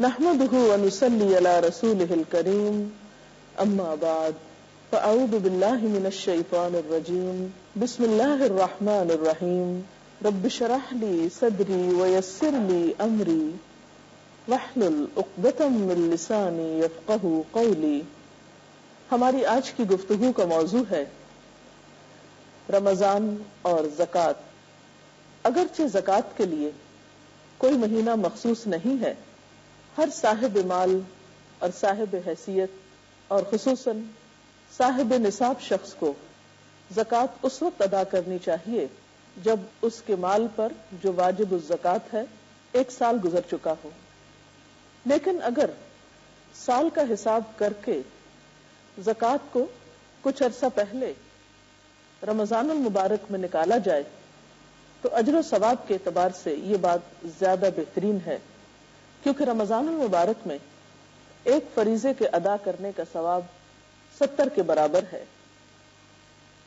نحمده ونصلي على رسوله الكريم اما بعد فاعوذ بالله من الشيطان الرجيم بسم الله الرحمن الرحيم رب اشرح لي صدري ويسر لي امري واحلل عقدة من لساني يفقهوا قولي. ہماری آج کی گفتگو کا موضوع ہے رمضان اور زکوٰۃ. اگرچہ زکوٰۃ کے لیے کوئی مہینہ مخصوص نہیں ہے، ہر صاحب مال اور صاحب حیثیت اور خصوصاً صاحب نصاب شخص کو زکوٰۃ اس وقت ادا کرنی چاہیے جب اس کے مال پر جو واجب الزکوٰۃ ہے 1 سال گزر چکا ہو. لیکن اگر سال کا حساب کر کے زکوٰۃ کو کچھ عرصہ پہلے رمضان المبارک میں نکالا جائے تو اجر و ثواب کے اعتبار سے یہ بات زیادہ بہترین ہے، کیونکہ رمضان المبارک میں ایک فریضے کے ادا کرنے کا ثواب 70 کے برابر ہے.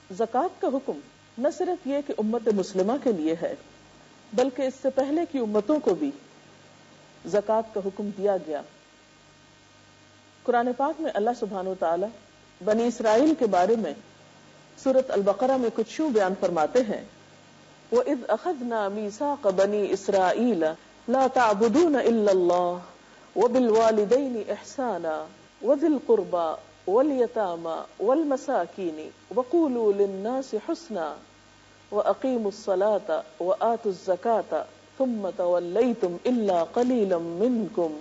زکوٰۃ کا حکم نہ صرف یہ کہ امت مسلمہ کے لیے ہے بلکہ اس سے پہلے کی امتوں کو بھی زکوٰۃ کا حکم دیا گیا. قرآن پاک میں اللہ سبحانہ وتعالی بنی اسرائیل کے بارے میں سورۃ البقرہ میں کچھ یوں بیان فرماتے ہیں: وَإِذْ أَخَذْنَا مِيثَاقَ بَنِي إِسْرَائِيلَ لَا تَعْبُدُونَ إِلَّا اللَّهَ وَبِالْوَالِدَيْنِ إِحْسَانًا وَذِي الْقُرْبَى وَالْيَتَامَى وَالْمَسَاكِينِ وَقُولُوا لِلنَّاسِ حُسْنًا وَأَقِيمُوا الصَّلَاةَ وَآتُوا الزَّكَاةَ ثُمَّ تَوَلَّيْتُمْ إِلَّا قَلِيلًا مِّنكُمْ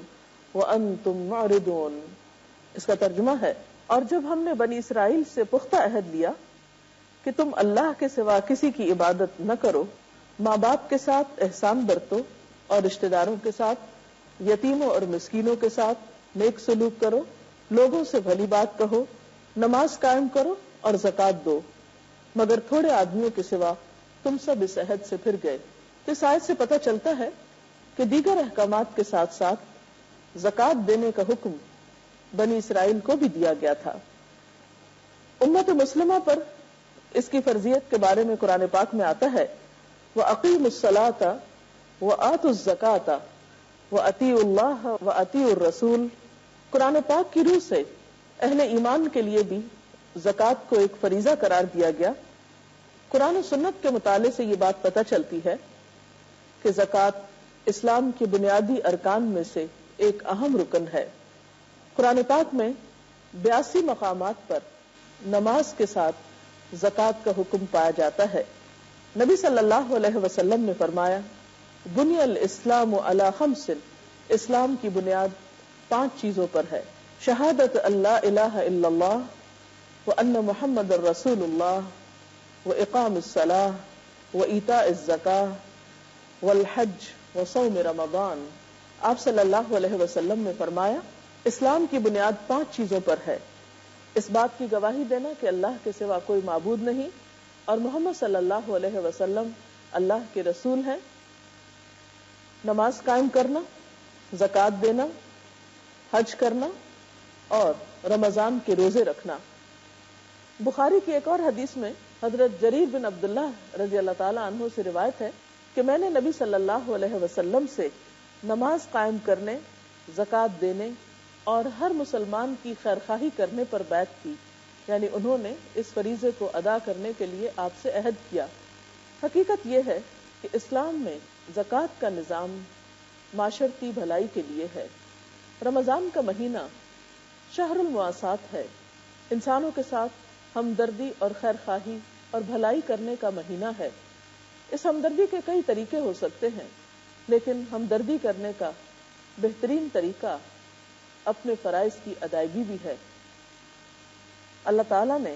وَأَنتُمْ مُعْرِضُونَ. اس کا ترجمہ ہے، اور جب ہم نے بنی اسرائیل سے پختہ عہد لیا کہ تم اللہ کے سوا کسی کی عبادت نہ کرو، ماں باپ کے ساتھ احسان برتو اور رشتہ داروں کے ساتھ، یتیموں اور مسکینوں کے ساتھ نیک سلوک کرو، لوگوں سے بھلی بات کہو، نماز قائم کرو اور زکوٰۃ دو، مگر تھوڑے آدمیوں کے سوا تم سب اس عہد سے پھر گئے. اس آیت سے پتہ چلتا ہے کہ دیگر احکامات کے ساتھ ساتھ زکوٰۃ دینے کا حکم بنی اسرائیل کو بھی دیا گیا تھا. امت مسلمہ پر اس کی فرضیت کے بارے میں قرآن پاک میں آتا ہے: وَأَقِيمُوا الصَّلَاةَ وَآتُوا الزَّكَاةَ وَأَطِيعُوا اللَّهَ وَأَطِيعُوا الرَّسُولَ. قرآن پاک کی روح سے اہل ایمان کے لیے بھی زکوٰۃ کو ایک فریضہ قرار دیا گیا. قرآن و سنت کے مطالعے سے یہ بات پتہ چلتی ہے کہ زکوٰۃ اسلام کے بنیادی ارکان میں سے ایک اہم رکن ہے. قرآن پاک میں 82 مقامات پر نماز کے ساتھ زکوٰۃ کا حکم پایا جاتا ہے. نبی صلی اللہ علیہ وسلم نے فرمایا: بنی الاسلام علی 5، اسلام کی بنیاد 5 چیزوں پر ہے: شہادت اللہ الہ الا اللہ وان محمد الرسول اللہ واقام الصلاۃ وایتاء الزکاۃ والحج وصوم رمضان. آپ صلی اللہ علیہ وسلم نے فرمایا اسلام کی بنیاد 5 چیزوں پر ہے: اس بات کی گواہی دینا کہ اللہ کے سوا کوئی معبود نہیں اور محمد صلی اللہ علیہ وسلم اللہ کے رسول ہیں، نماز قائم کرنا، زکوٰۃ دینا، حج کرنا اور رمضان کے روزے رکھنا. بخاری کی ایک اور حدیث میں حضرت جریر بن عبداللہ رضی اللہ تعالی عنہ سے روایت ہے کہ میں نے نبی صلی اللہ علیہ وسلم سے نماز قائم کرنے، زکوٰۃ دینے اور ہر مسلمان کی خیرخواہی کرنے پر بیعت کی، یعنی انہوں نے اس فریضے کو ادا کرنے کے لیے آپ سے عہد کیا. حقیقت یہ ہے کہ اسلام میں زکوٰۃ کا نظام معاشرتی بھلائی کے لیے ہے. رمضان کا مہینہ شہر المواسات ہے، انسانوں کے ساتھ ہمدردی اور خیرخواہی اور بھلائی کرنے کا مہینہ ہے. اس ہمدردی کے کئی طریقے ہو سکتے ہیں، لیکن ہمدردی کرنے کا بہترین طریقہ اپنے فرائض کی ادائیگی بھی ہے. اللہ تعالیٰ نے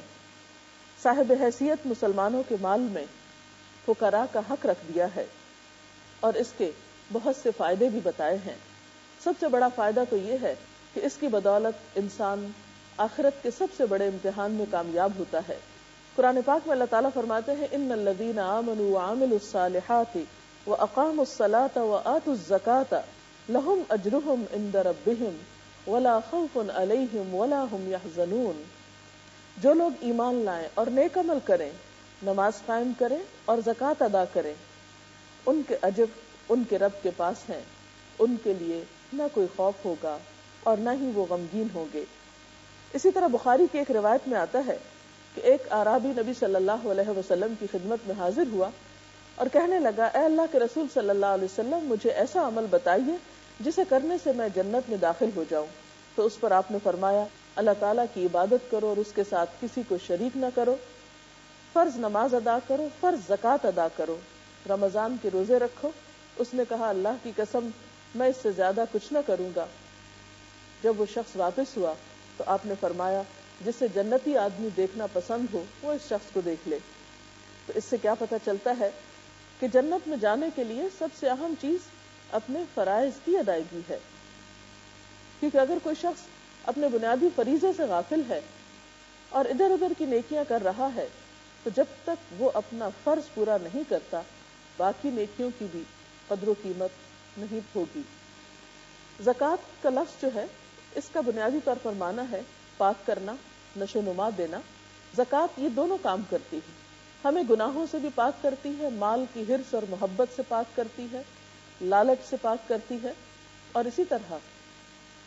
صاحب حیثیت مسلمانوں کے مال میں فقراء کا حق رکھ دیا ہے اور اس کے بہت سے فائدے بھی بتائے ہیں. سب سے بڑا فائدہ تو یہ ہے کہ اس کی بدولت انسان آخرت کے سب سے بڑے امتحان میں کامیاب ہوتا ہے. قرآن پاک میں اللہ تعالیٰ فرماتے ہیں: ان الذین آمنوا وعملوا الصالحات واقاموا الصلاة وآتوا الزکاة لهم اجرهم عند ربهم ولا خوف علیہم ولا هم يحزنون. جو لوگ ایمان لائیں اور نیک عمل کریں، نماز قائم کریں اور زکوٰۃ ادا کریں، ان کے اجر ان کے رب کے پاس ہیں، ان کے لیے نہ کوئی خوف ہوگا اور نہ ہی وہ غمگین ہوں گے۔ اسی طرح بخاری کی ایک روایت میں آتا ہے کہ ایک اعرابی نبی صلی اللہ علیہ وسلم کی خدمت میں حاضر ہوا اور کہنے لگا، اے اللہ کے رسول صلی اللہ علیہ وسلم، مجھے ایسا عمل بتائیے جسے کرنے سے میں جنت میں داخل ہو جاؤں۔ تو اس پر آپ نے فرمایا، اللہ تعالیٰ کی عبادت کرو اور اس کے ساتھ کسی کو شریک نہ کرو، فرض نماز ادا کرو، فرض زکوٰۃ ادا کرو، رمضان کے روزے رکھو۔ اس نے کہا، اللہ کی قسم میں اس سے زیادہ کچھ نہ کروں گا۔ جب وہ شخص واپس ہوا تو آپ نے فرمایا، جسے جنتی آدمی دیکھنا پسند ہو وہ اس شخص کو دیکھ لے۔ تو اس سے کیا پتہ چلتا ہے کہ جنت میں جانے کے لیے سب سے اہم چیز اپنے فرائض کی ادائیگی ہے، کیونکہ اگر کوئی شخص اپنے بنیادی فریضے سے غافل ہے اور ادھر ادھر کی نیکیاں کر رہا ہے تو جب تک وہ اپنا فرض پورا نہیں کرتا باقی نیکیوں کی بھی قدر و قیمت نہیں ہوگی۔ زکوٰۃ کا لفظ جو ہے اس کا بنیادی طور پر معنی ہے پاک کرنا، نشو نما دینا۔ زکوٰۃ یہ دونوں کام کرتی ہے، ہمیں گناہوں سے بھی پاک کرتی ہے، مال کی حرص اور محبت سے پاک کرتی ہے، لالچ سے پاک کرتی ہے، اور اسی طرح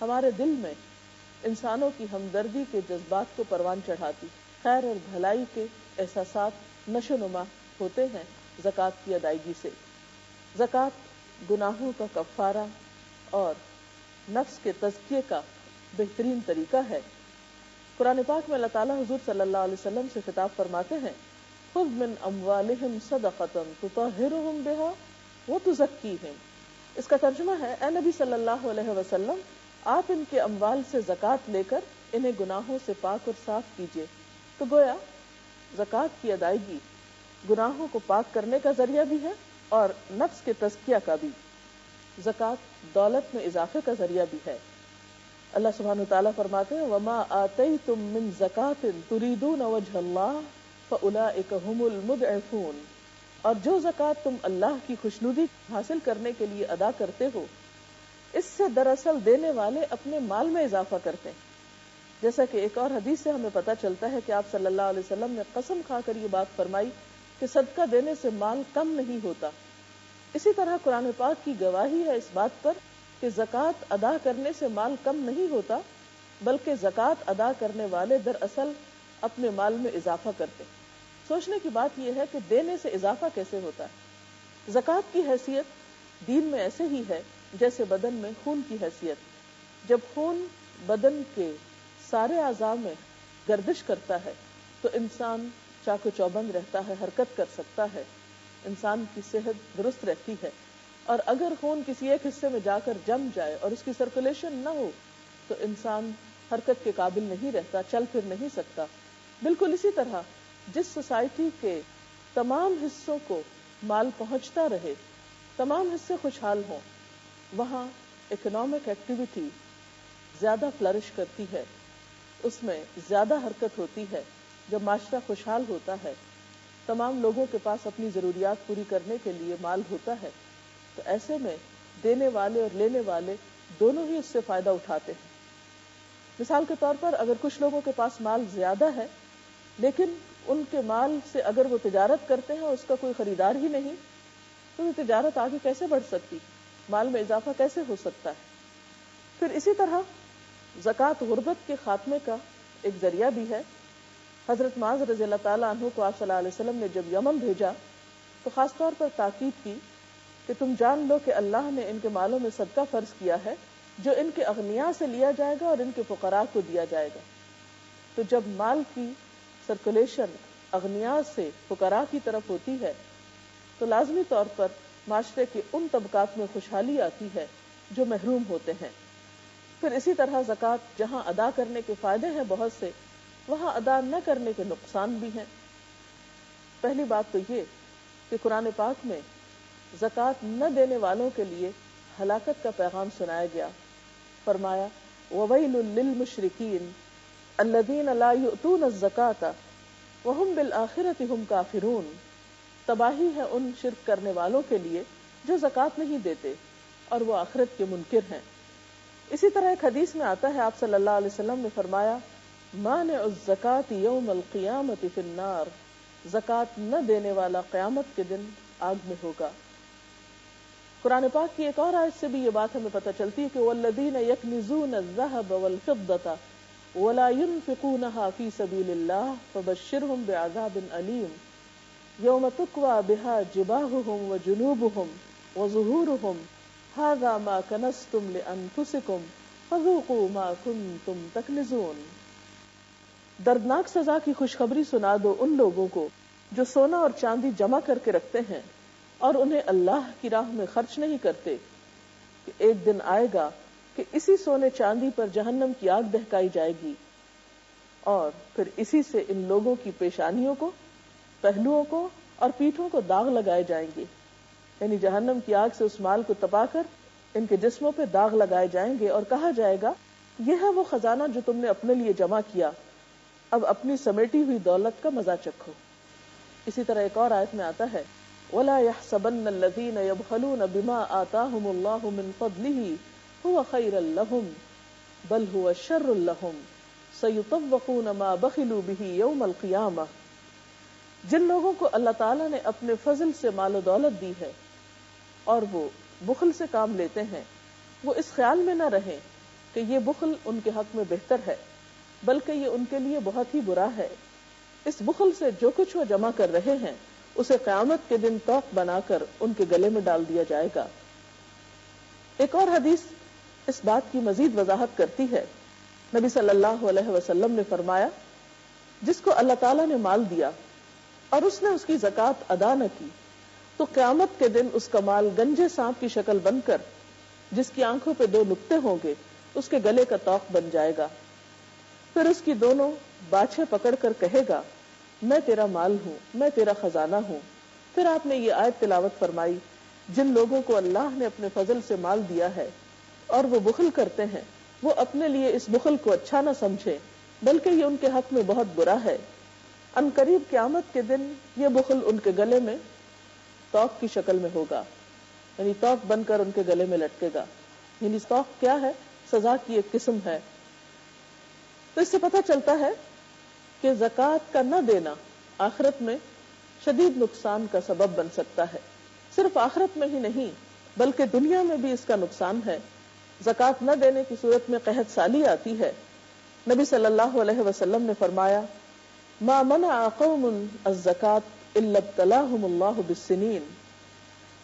ہمارے دل میں انسانوں کی ہمدردی کے جذبات کو پروان چڑھاتی، خیر اور بھلائی کے احساسات نشو نما ہوتے ہیں زکوٰۃ کی ادائیگی سے۔ زکوٰۃ گناہوں کا کفارہ اور نفس کے تزکیے کا بہترین طریقہ ہے۔ قرآن پاک میں اللہ تعالیٰ حضور صلی اللہ علیہ وسلم سے خطاب فرماتے ہیں، خذ من اموالہم صدقۃ تطہرہم بہا وتزکیہم۔ اس کا ترجمہ ہے، اے نبی صلی اللہ علیہ وسلم، آپ ان کے اموال سے زکوٰۃ لے کر انہیں گناہوں سے پاک اور صاف کیجیے۔ تو گویا زکوٰۃ کی ادائیگی گناہوں کو پاک کرنے کا ذریعہ بھی ہے اور نفس کے تزکیہ کا بھی۔ زکوٰۃ دولت میں اضافے کا ذریعہ بھی ہے۔ اللہ سبحانہ وتعالیٰ فرماتے ہیں، وَمَا آتَيْتُم مِّن زَكَاةٍ تُرِيدُونَ وَجْهَ اللَّهِ فَأُولَٰئِكَ هُمُ الْمُضْعِفُونَ۔ اور جو زکوٰۃ تم اللہ کی خوشنودی حاصل کرنے کے لیے ادا کرتے ہو، اس سے دراصل دینے والے اپنے مال میں اضافہ کرتے ہیں۔ جیسا کہ ایک اور حدیث سے ہمیں پتہ چلتا ہے کہ آپ صلی اللہ علیہ وسلم نے قسم کھا کر یہ بات فرمائی کہ صدقہ دینے سے مال کم نہیں ہوتا۔ اسی طرح قرآن پاک کی گواہی ہے اس بات پر کہ زکوٰۃ ادا کرنے سے مال کم نہیں ہوتا، بلکہ زکوٰۃ ادا کرنے والے دراصل اپنے مال میں اضافہ کرتے۔ سوچنے کی بات یہ ہے کہ دینے سے اضافہ کیسے ہوتا ہے۔ زکوٰۃ کی حیثیت دین میں ایسے ہی ہے جیسے بدن میں خون کی حیثیت۔ جب خون بدن کے سارے اعضاء میں گردش کرتا ہے تو انسان چاق و چوبند رہتا ہے، حرکت کر سکتا ہے، انسان کی صحت درست رہتی ہے۔ اور اگر خون کسی ایک حصے میں جا کر جم جائے اور اس کی سرکولیشن نہ ہو تو انسان حرکت کے قابل نہیں رہتا، چل پھر نہیں سکتا۔ بالکل اسی طرح جس سوسائٹی کے تمام حصوں کو مال پہنچتا رہے، تمام حصے خوشحال ہوں، وہاں اکنامک ایکٹیویٹی زیادہ فلرش کرتی ہے، اس میں زیادہ حرکت ہوتی ہے۔ جب معاشرہ خوشحال ہوتا ہے، تمام لوگوں کے پاس اپنی ضروریات پوری کرنے کے لیے مال ہوتا ہے، تو ایسے میں دینے والے اور لینے والے دونوں ہی اس سے فائدہ اٹھاتے ہیں۔ مثال کے طور پر اگر کچھ لوگوں کے پاس مال زیادہ ہے لیکن ان کے مال سے اگر وہ تجارت کرتے ہیں اس کا کوئی خریدار ہی نہیں، تو یہ تجارت آگے کیسے بڑھ سکتی، مال میں اضافہ کیسے ہو سکتا ہے۔ پھر اسی طرح زکوٰۃ غربت کے خاتمے کا ایک ذریعہ بھی ہے۔ حضرت معاذ رضی اللہ تعالیٰ عنہ کو آپ صلی اللہ علیہ وسلم نے جب یمن بھیجا تو خاص طور پر تاکید کی کہ تم جان لو کہ اللہ نے ان کے مالوں میں صدقہ فرض کیا ہے جو ان کے اغنیاء سے لیا جائے گا اور ان کے فقراء کو دیا جائے گا۔ تو جب مال کی سرکولیشن اغنیاء سے فقراء کی طرف ہوتی ہے تو لازمی طور پر معاشرے کے ان طبقات میں خوشحالی آتی ہے جو محروم ہوتے ہیں۔ پھر اسی طرح زکوٰۃ جہاں ادا کرنے کے فائدے ہیں بہت سے، وہاں ادا نہ کرنے کے نقصان بھی ہیں۔ پہلی بات تو یہ کہ قرآن پاک میں زکوٰۃ نہ دینے والوں کے لیے ہلاکت کا پیغام سنایا گیا۔ فرمایا، وَوَيْلٌ لِّلْمُشْرِكِينَ الَّذِينَ لَا يُؤْتُونَ الزَّكَاةَ وَهُمْ بِالْآخِرَةِ هُمْ كَافِرُونَ۔ تباہی ہے ان شرک کرنے والوں کے لیے جو زکوٰۃ نہیں دیتے اور وہ آخرت کے منکر ہیں۔ اسی طرح ایک حدیث میں آتا ہے، آپ صلی اللہ علیہ وسلم نے فرمایا، مانع الزکاۃ یوم القیامۃ فی النار۔ زکوٰۃ نہ دینے والا قیامت کے دن آگ میں ہوگا۔ قرآن پاک کی ایک اور آیت سے بھی یہ بات ہمیں پتہ چلتی ہے کہ والذین یکنزون الذهب والفضة ولا ينفقونها في سبيل الله فبشرهم بعذاب أليم يوم تكوى بها جباههم وجنوبهم وظهورهم هذا ما كنزتم لأنفسكم فذوقوا ما كنتم تكنزون. دردناک سزا کی خوشخبری سنا دو ان لوگوں کو جو سونا اور چاندی جمع کر کے رکھتے ہیں اور انہیں اللہ کی راہ میں خرچ نہیں کرتے، کہ ایک دن آئے گا کہ اسی سونے چاندی پر جہنم کی آگ دہکائی جائے گی اور پھر اسی سے ان لوگوں کی پیشانیوں کو، پہلوؤں کو اور پیٹھوں کو داغ لگائے جائیں گے. یعنی جہنم کی آگ سے اس مال کو تپا کر ان کے جسموں پہ داغ لگائے جائیں گے اور کہا جائے گا یہ ہے وہ خزانہ جو تم نے اپنے لیے جمع کیا، اب اپنی سمیٹی ہوئی دولت کا مزہ چکھو. اسی طرح ایک اور آیت میں آتا ہے وَلَا يَحْسَبَنَّ الَّذِينَ يَبْخَلُونَ بِمَا آتَاهُمُ اللَّهُ مِنْ فَضْلِهِ هُوَ خَيْرًا لَهُمْ بَلْ هُوَ شَرٌّ لَهُمْ سَيُطَوَّقُونَ مَا بَخِلُوا بِهِ يَوْمَ الْقِيَامَةِ. جن لوگوں کو اللہ تعالیٰ نے اپنے فضل سے مال و دولت دی ہے اور وہ بخل سے کام لیتے ہیں، وہ اس خیال میں نہ رہیں کہ یہ بخل ان کے حق میں بہتر ہے، بلکہ یہ ان کے لیے بہت ہی برا ہے. اس بخل سے جو کچھ وہ جمع کر رہے ہیں اسے قیامت کے دن توق بنا کر ان کے گلے میں ڈال دیا جائے گا. ایک اور حدیث اس بات کی مزید وضاحت کرتی ہے. نبی صلی اللہ علیہ وسلم نے فرمایا جس کو اللہ تعالیٰ نے مال دیا اور اس نے اس کی زکوٰۃ ادا نہ کی تو قیامت کے دن اس کا مال گنجے سانپ کی شکل بن کر جس کی آنکھوں پہ 2 نقطے ہوں گے اس کے گلے کا توق بن جائے گا. پھر اس کی دونوں باچھیں پکڑ کر کہے گا میں تیرا مال ہوں، میں تیرا خزانہ ہوں. پھر آپ نے یہ آیت تلاوت فرمائی جن لوگوں کو اللہ نے اپنے فضل سے مال دیا ہے اور وہ بخل کرتے ہیں وہ اپنے لیے اس بخل کو اچھا نہ سمجھے بلکہ یہ ان کے حق میں بہت برا ہے. ان قریب قیامت کے دن یہ بخل ان کے گلے میں توق کی شکل میں ہوگا، یعنی توق بن کر ان کے گلے میں لٹکے گا. یعنی توق کیا ہے؟ سزا کی ایک قسم ہے. تو اس سے پتہ چلتا ہے کہ زکوٰۃ کا نہ دینا آخرت میں شدید نقصان کا سبب بن سکتا ہے. صرف آخرت میں ہی نہیں بلکہ دنیا میں بھی اس کا نقصان ہے. زکوٰۃ نہ دینے کی صورت میں قحط سالی آتی ہے. نبی صلی اللہ علیہ وسلم نے فرمایا ما منع قوم الزکاة الا ابتلاهم اللہ بالسنین.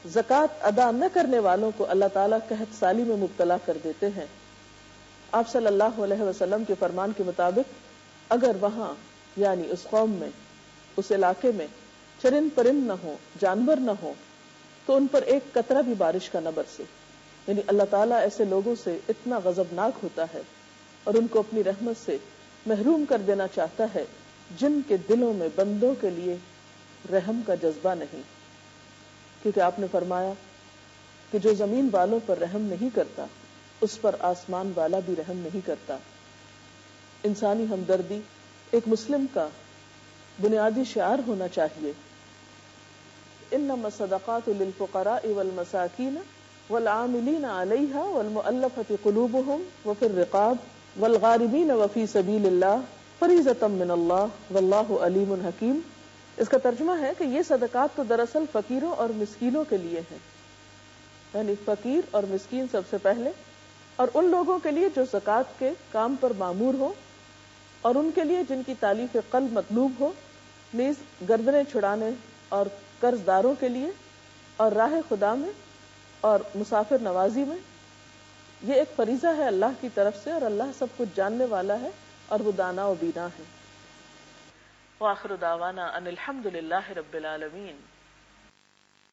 زکوٰۃ ادا نہ کرنے والوں کو اللہ تعالیٰ قحط سالی میں مبتلا کر دیتے ہیں. آپ صلی اللہ علیہ وسلم کے فرمان کے مطابق اگر وہاں یعنی اس قوم میں، اس علاقے میں چرند پرند نہ ہو، جانور نہ ہو تو ان پر ایک قطرہ بھی بارش کا نہ برسے. یعنی اللہ تعالیٰ ایسے لوگوں سے اتنا غضبناک ہوتا ہے اور ان کو اپنی رحمت سے محروم کر دینا چاہتا ہے جن کے دلوں میں بندوں کے لیے رحم کا جذبہ نہیں. کیونکہ آپ نے فرمایا کہ جو زمین والوں پر رحم نہیں کرتا اس پر آسمان والا بھی رحم نہیں کرتا. انسانی ہمدردی ایک مسلم کا بنیادی شعار ہونا چاہیے. انما الصدقات للفقراء والمساکین والعاملین علیہا والمؤلفۃ قلوبہم وفی الرقاب والغارمین وفی سبیل اللہ فریضۃ من اللہ واللہ علیم حکیم. اس کا ترجمہ ہے کہ یہ صدقات تو دراصل فقیروں اور مسکینوں کے لیے ہیں، یعنی فقیر اور مسکین سب سے پہلے، اور ان لوگوں کے لیے جو زکوٰۃ کے کام پر مامور ہو اور ان کے لیے جن کی تالیف قلب مطلوب ہو، نیز گردنیں چھڑانے اور قرض داروں کے لیے اور راہ خدا میں اور مسافر نوازی میں. یہ ایک فریضہ ہے اللہ کی طرف سے اور اللہ سب کچھ جاننے والا ہے اور وہ دانا و بینا ہے. وآخر دعوانا ان الحمد للہ رب العالمین.